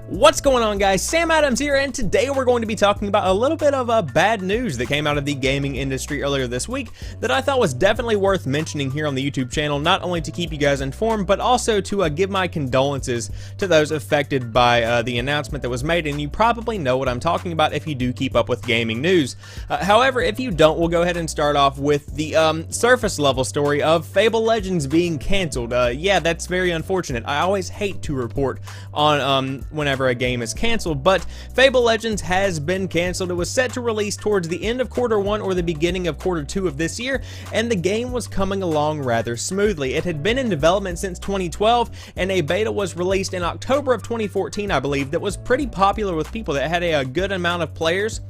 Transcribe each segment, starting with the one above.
What's going on, guys? Sam Adams here, and today we're going to be talking about a little bit of bad news that came out of the gaming industry earlier this week that I thought was definitely worth mentioning here on the YouTube channel, not only to keep you guys informed, but also to give my condolences to those affected by the announcement that was made, and you probably know what I'm talking about if you do keep up with gaming news. However, if you don't, we'll go ahead and start off with the surface level story of Fable Legends being canceled. Yeah, that's very unfortunate. I always hate to report on whenever a game is canceled, but Fable Legends has been canceled. It was set to release towards the end of Q1 or the beginning of Q2 of this year, and the game was coming along rather smoothly. It had been in development since 2012, and a beta was released in October of 2014, I believe, that was pretty popular with people, that had a good amount of players.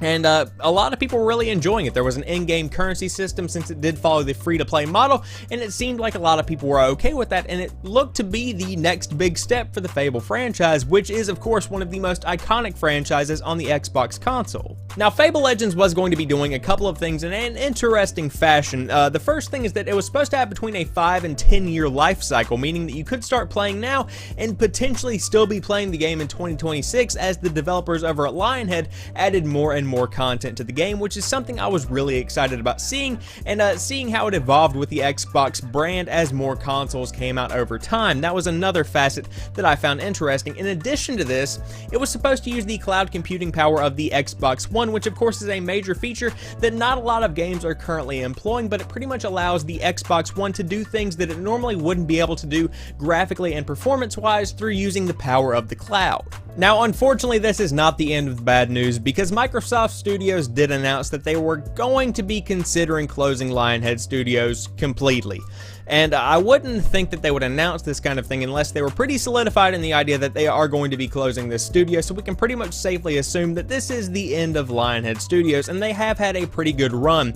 And a lot of people were really enjoying it. There was an in-game currency system since it did follow the free-to-play model, and it seemed like a lot of people were okay with that, and it looked to be the next big step for the Fable franchise, which is, of course, one of the most iconic franchises on the Xbox console. Now, Fable Legends was going to be doing a couple of things in an interesting fashion. The first thing is that it was supposed to have between a 5 and 10 year life cycle, meaning that you could start playing now and potentially still be playing the game in 2026 as the developers over at Lionhead added more and more content to the game, which is something I was really excited about seeing, and seeing how it evolved with the Xbox brand as more consoles came out over time. That was another facet that I found interesting. In addition to this, it was supposed to use the cloud computing power of the Xbox One, which of course is a major feature that not a lot of games are currently employing, but it pretty much allows the Xbox One to do things that it normally wouldn't be able to do graphically and performance-wise through using the power of the cloud. Now, unfortunately, this is not the end of the bad news, because Microsoft Studios did announce that they were going to be considering closing Lionhead Studios completely. And I wouldn't think that they would announce this kind of thing unless they were pretty solidified in the idea that they are going to be closing this studio, so we can pretty much safely assume that this is the end of Lionhead Studios, and they have had a pretty good run.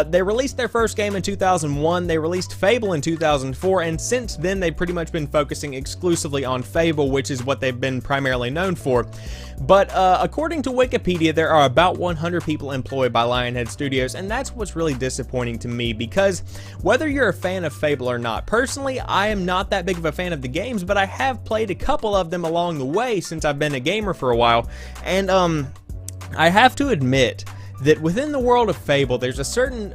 They released their first game in 2001, they released Fable in 2004, and since then they've pretty much been focusing exclusively on Fable, which is what they've been primarily known for. But according to Wikipedia, there are about 100 people employed by Lionhead Studios, and that's what's really disappointing to me, because whether you're a fan of Fable or not, personally, I am not that big of a fan of the games, but I have played a couple of them along the way since I've been a gamer for a while, and I have to admit that within the world of Fable, there's a certain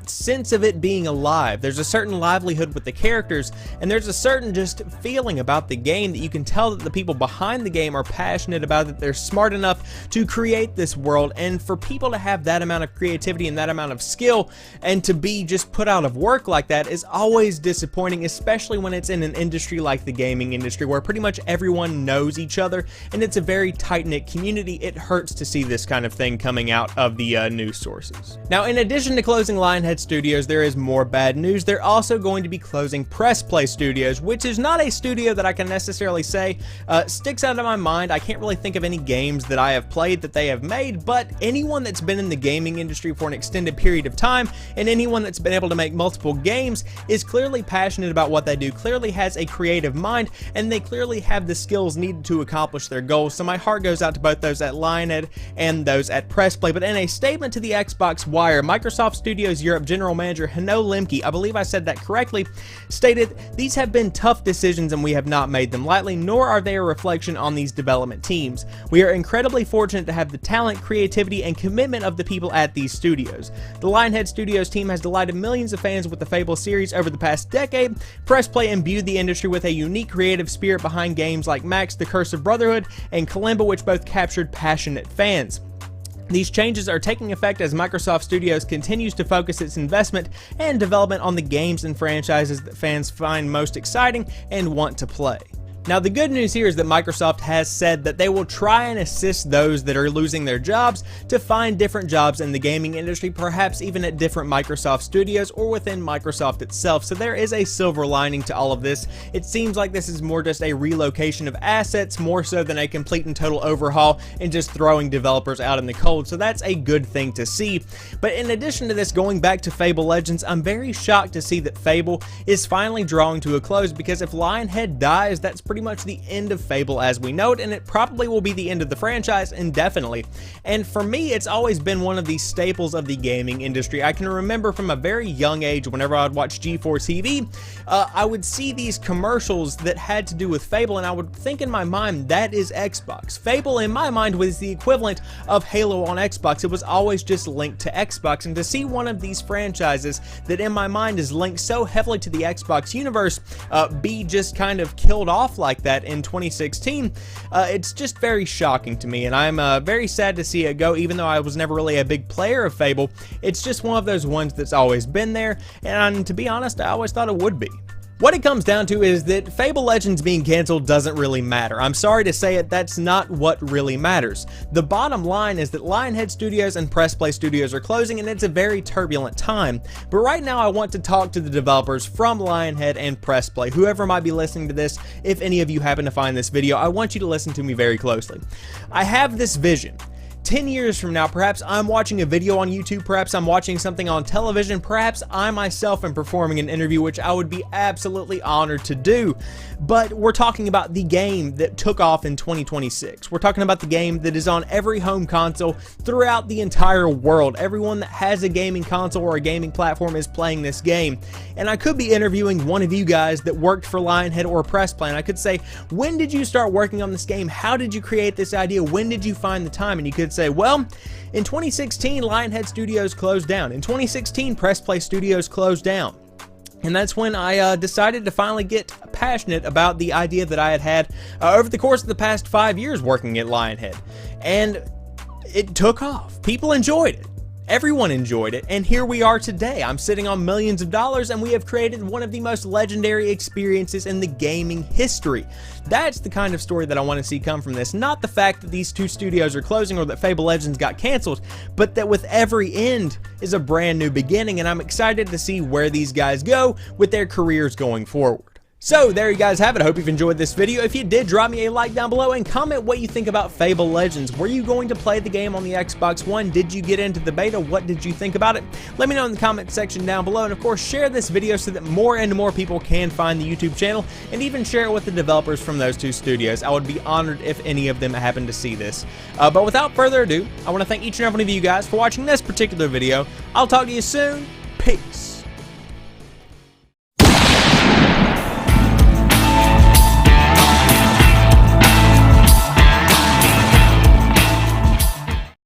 sense of it being alive. There's a certain livelihood with the characters, and there's a certain just feeling about the game that you can tell that the people behind the game are passionate about it. They're smart enough to create this world, and for people to have that amount of creativity and that amount of skill and to be just put out of work like that is always disappointing, especially when it's in an industry like the gaming industry where pretty much everyone knows each other and it's a very tight-knit community. It hurts to see this kind of thing coming out of the news sources. Now, in addition to closing Lionhead Studios, there is more bad news. They're also going to be closing Press Play Studios, which is not a studio that I can necessarily say sticks out of my mind. I can't really think of any games that I have played that they have made, but anyone that's been in the gaming industry for an extended period of time, and anyone that's been able to make multiple games, is clearly passionate about what they do, clearly has a creative mind, and they clearly have the skills needed to accomplish their goals. So my heart goes out to both those at Lionhead and those at Press Play. But in a statement to the Xbox Wire, Microsoft Studios Europe General Manager Hanno Lemke, I believe I said that correctly, stated, "These have been tough decisions and we have not made them lightly, nor are they a reflection on these development teams. We are incredibly fortunate to have the talent, creativity, and commitment of the people at these studios. The Lionhead Studios team has delighted millions of fans with the Fable series over the past decade. Press Play imbued the industry with a unique creative spirit behind games like Max, The Curse of Brotherhood, and Kalimba, which both captured passionate fans. These changes are taking effect as Microsoft Studios continues to focus its investment and development on the games and franchises that fans find most exciting and want to play." Now, the good news here is that Microsoft has said that they will try and assist those that are losing their jobs to find different jobs in the gaming industry, perhaps even at different Microsoft studios or within Microsoft itself. So there is a silver lining to all of this. It seems like this is more just a relocation of assets, more so than a complete and total overhaul and just throwing developers out in the cold. So that's a good thing to see. But in addition to this, going back to Fable Legends, I'm very shocked to see that Fable is finally drawing to a close, because if Lionhead dies, that's pretty pretty much the end of Fable as we know it, and it probably will be the end of the franchise indefinitely. And for me, it's always been one of the staples of the gaming industry. I can remember from a very young age, whenever I would watch G4 TV, I would see these commercials that had to do with Fable, and I would think in my mind, that is Xbox. Fable, in my mind, was the equivalent of Halo on Xbox. It was always just linked to Xbox, and to see one of these franchises that in my mind is linked so heavily to the Xbox universe be just kind of killed off like that in 2016, it's just very shocking to me, and I'm very sad to see it go, even though I was never really a big player of Fable. It's just one of those ones that's always been there, and to be honest, I always thought it would be. What it comes down to is that Fable Legends being canceled doesn't really matter. I'm sorry to say it, that's not what really matters. The bottom line is that Lionhead Studios and Press Play Studios are closing, and it's a very turbulent time. But right now I want to talk to the developers from Lionhead and Press Play. Whoever might be listening to this, if any of you happen to find this video, I want you to listen to me very closely. I have this vision. 10 years from now, perhaps I'm watching a video on YouTube, perhaps I'm watching something on television, perhaps I myself am performing an interview, which I would be absolutely honored to do. But we're talking about the game that took off in 2026. We're talking about the game that is on every home console throughout the entire world. Everyone that has a gaming console or a gaming platform is playing this game. And I could be interviewing one of you guys that worked for Lionhead or Press Play, and I could say, when did you start working on this game? How did you create this idea? When did you find the time? And you could say, well, in 2016, Lionhead Studios closed down. In 2016, Press Play Studios closed down. And that's when I decided to finally get passionate about the idea that I had over the course of the past 5 years working at Lionhead. And it took off. People enjoyed it. Everyone enjoyed it, and here we are today. I'm sitting on millions of dollars, and we have created one of the most legendary experiences in the gaming history. That's the kind of story that I want to see come from this. Not the fact that these two studios are closing or that Fable Legends got canceled, but that with every end is a brand new beginning, and I'm excited to see where these guys go with their careers going forward. So there you guys have it. I hope you've enjoyed this video. If you did, drop me a like down below and comment what you think about Fable Legends. Were you going to play the game on the Xbox One? Did you get into the beta? What did you think about it? Let me know in the comment section down below, and of course share this video so that more and more people can find the YouTube channel, and even share it with the developers from those two studios. I would be honored if any of them happen to see this. But without further ado, I want to thank each and every one of you guys for watching this particular video. I'll talk to you soon. Peace.